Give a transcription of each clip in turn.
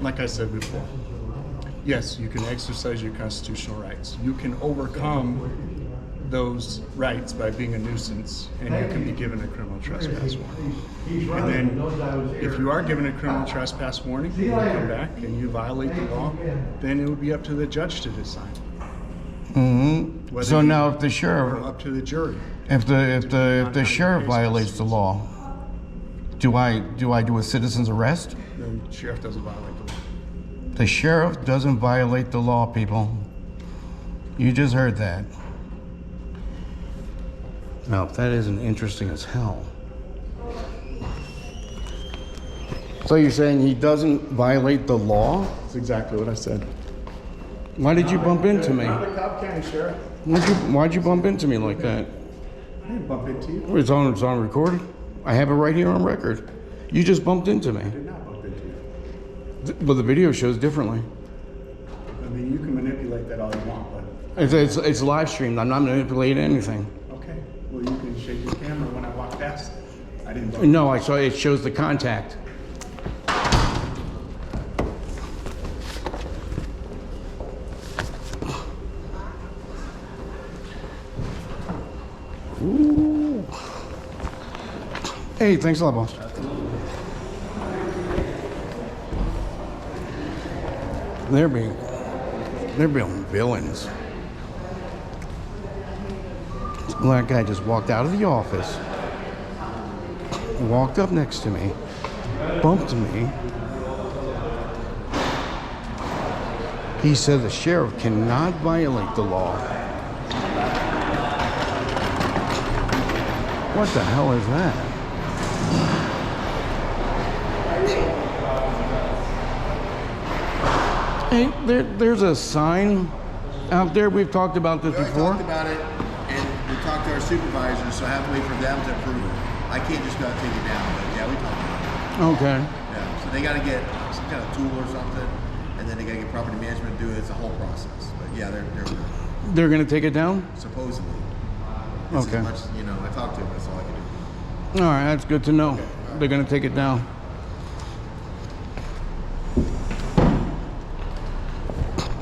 like I said before, yes, you can exercise your constitutional rights. You can overcome those rights by being a nuisance, and you can be given a criminal trespass warning. And then if you are given a criminal trespass warning and you come back and you violate the law, then it would be up to the judge to decide. Mm-hmm. So now if the sheriff, up to the jury. if the sheriff violates the law, do I do a citizen's arrest? The sheriff doesn't violate the law. The sheriff doesn't violate the law, people. You just heard that. Now, that isn't interesting as hell. So you're saying he doesn't violate the law? That's exactly what I said. Why did you bump into me? I'm the Cobb County Sheriff. Why'd you bump into me like that? I didn't bump into you. It's on record. I have it right here on record. You just bumped into me. I did not bump into you. But the video shows differently. I mean, you can manipulate that all you want, but... It's live streamed. I'm not manipulating anything. Okay. Well, you can shake your camera when I walk past. I didn't bump No, I saw it shows the contact. Ooh. Hey, thanks a lot, boss. They're being villains. This black guy just walked out of the office, walked up next to me, bumped me. He said the sheriff cannot violate the law. What the hell is that? Hey, there's a sign out there. We've talked about this before. We talked about it, and we talked to our supervisors, so I have to wait for them to approve it. I can't just go out and take it down, but yeah, we talked about it. Okay. Yeah, so they got to get some kind of tool or something, and then they got to get property management to do it. It's a whole process. But yeah, They're going to take it down? supposedly. It's Okay. as much, you know, I talked to them, that's all I can do. All right, that's good to know. They're going to take it down.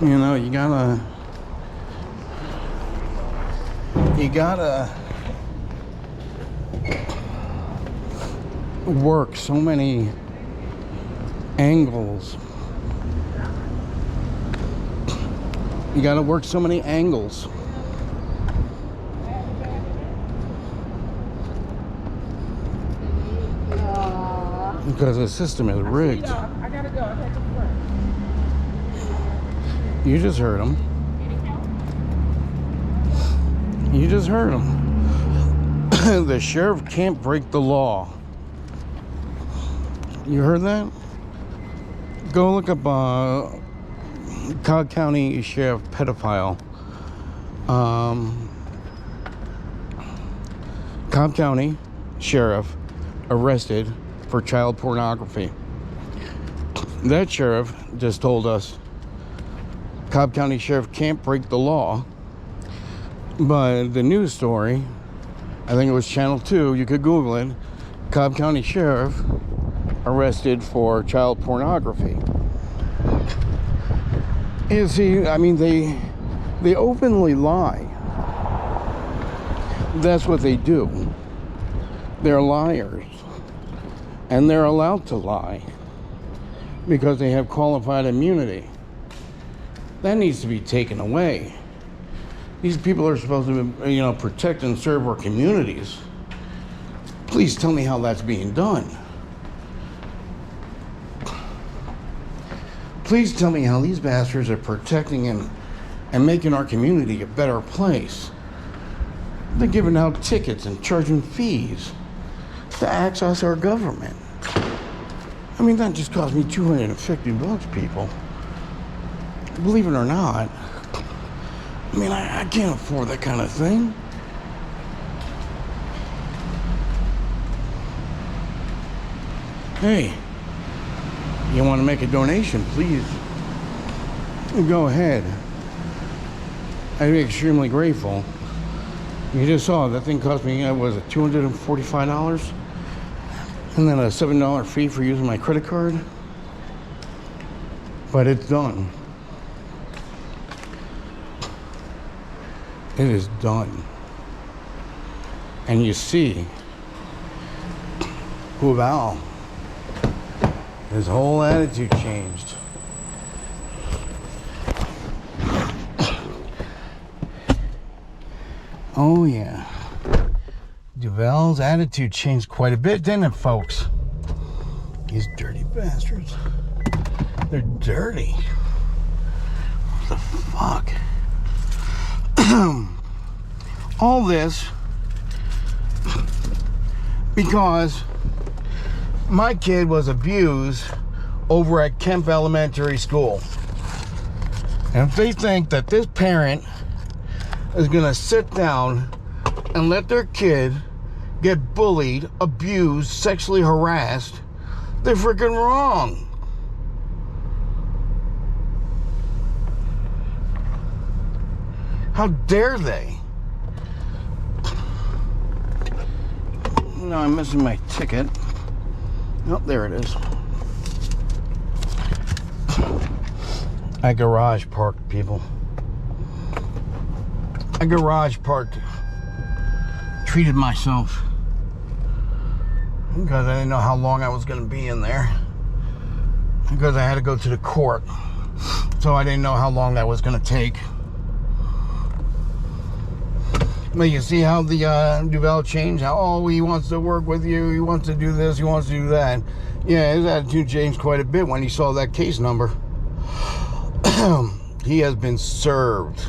You know, you gotta work so many angles. You gotta work so many angles. Because the system is rigged. I gotta go. I gotta go. You just heard him. You just heard him. The sheriff can't break the law. You heard that? Go look up Cobb County Sheriff pedophile. Cobb County Sheriff arrested for child pornography. That sheriff just told us Cobb County Sheriff can't break the law, but the news story, I think it was Channel 2, you could Google it, Cobb County Sheriff arrested for child pornography. You see, I mean, they openly lie. That's what they do. They're liars. And they're allowed to lie because they have qualified immunity. That needs to be taken away. These people are supposed to, you know, protect and serve our communities. Please tell me how that's being done. Please tell me how these bastards are protecting and making our community a better place. They're giving out tickets and charging fees to access our government. I mean, that just cost me $250, people. Believe it or not, I mean, I can't afford that kind of thing. Hey, you want to make a donation, please go ahead. I'd be extremely grateful. You just saw that thing cost me, what was it, $245? And then a $7 fee for using my credit card. But it's done. It is done. And you see who Val, his whole attitude changed. Oh yeah. Duval's attitude changed quite a bit, didn't it, folks? These dirty bastards. They're dirty. What the fuck? All this because my kid was abused over at Kemp Elementary School. And if they think that this parent is gonna sit down and let their kid get bullied, abused, sexually harassed, they're freaking wrong. How dare they? No, I'm missing my ticket. Oh, there it is. I garage parked, people. I garage parked. Treated myself because I didn't know how long I was going to be in there, because I had to go to the court, so I didn't know how long that was going to take. But you see how the Duval changed? How, oh, he wants to work with you, he wants to do this, he wants to do that. Yeah, his attitude changed quite a bit when he saw that case number. He has been served.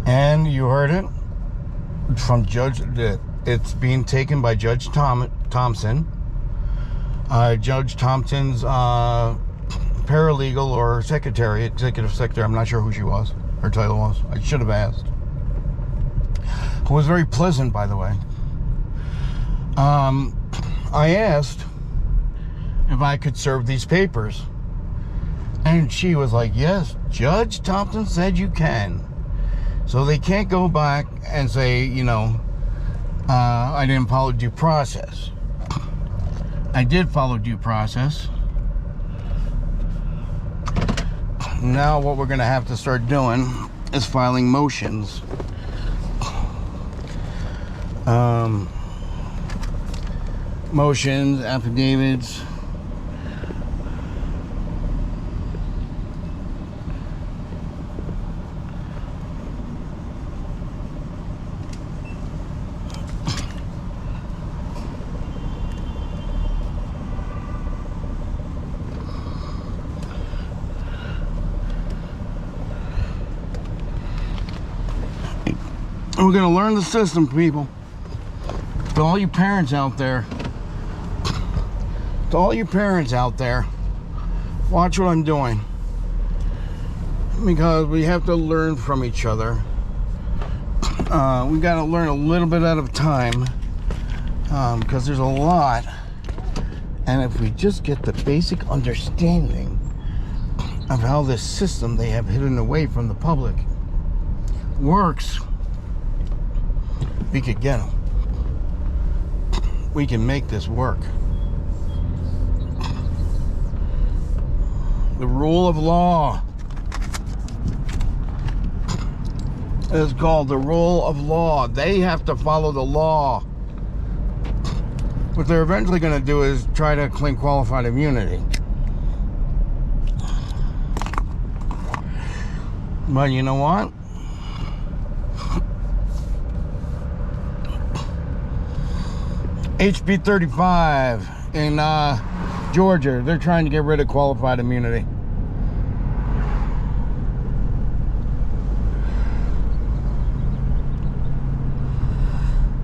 And you heard it from Judge, it's being taken by Judge Thompson. Judge Thompson's paralegal or secretary, executive secretary, I'm not sure who she was, her title was. I should have asked. Who was very pleasant, by the way. I asked if I could serve these papers. And she was like, yes, Judge Thompson said you can. So they can't go back and say, you know, I didn't follow due process. I did follow due process. Now what we're going to have to start doing is filing motions. Motions, affidavits. We're going to learn the system, people. To all you parents out there, watch what I'm doing. Because we have to learn from each other. We got to learn a little bit at a time. Because there's a lot. And if we just get the basic understanding of how this system they have hidden away from the public works, we could get them. We can make this work. The rule of law is called the rule of law. They have to follow the law. What they're eventually going to do is try to claim qualified immunity. But you know what? HB 35 in Georgia, they're trying to get rid of qualified immunity.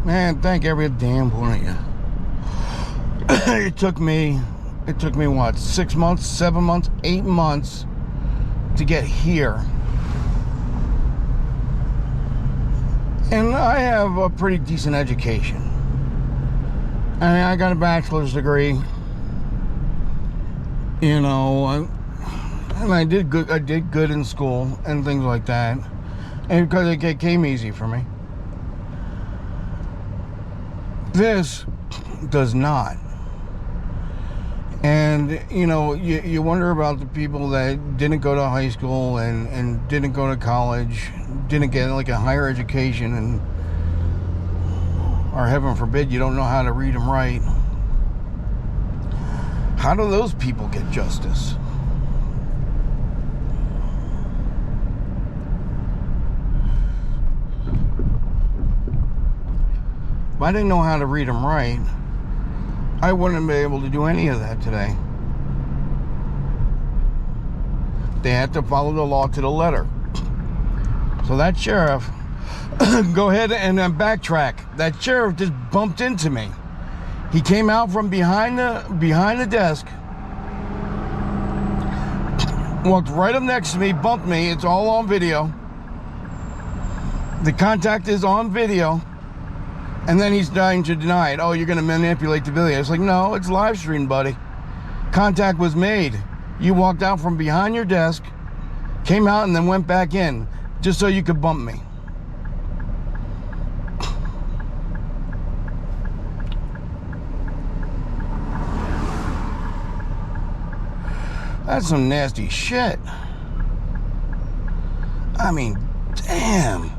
Man, thank every damn one of you. It took me what, 6 months, 7 months, 8 months to get here. And I have a pretty decent education. I mean, I got a bachelor's degree, you know, and I did good in school and things like that, and because it came easy for me. This does not. And, you know, you wonder about the people that didn't go to high school and didn't go to college, didn't get like a higher education, and, or heaven forbid, you don't know how to read and write. How do those people get justice? If I didn't know how to read and write, I wouldn't be able to do any of that today. They had to follow the law to the letter. So that sheriff, go ahead and backtrack. That sheriff just bumped into me. He came out from behind the desk, walked right up next to me, bumped me. It's all on video. The contact is on video. And then he's trying to deny it. Oh, you're going to manipulate the video. It's like, no, it's live streamed, buddy. Contact was made. You walked out from behind your desk, came out, and then went back in just so you could bump me. That's some nasty shit. I mean, damn.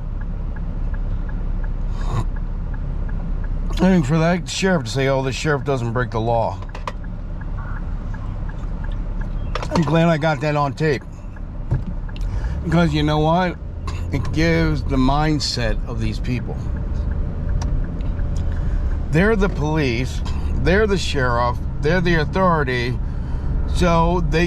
I think for that sheriff to say, oh, the sheriff doesn't break the law. I'm glad I got that on tape. Because you know what? It gives the mindset of these people. They're the police, they're the sheriff, they're the authority, so they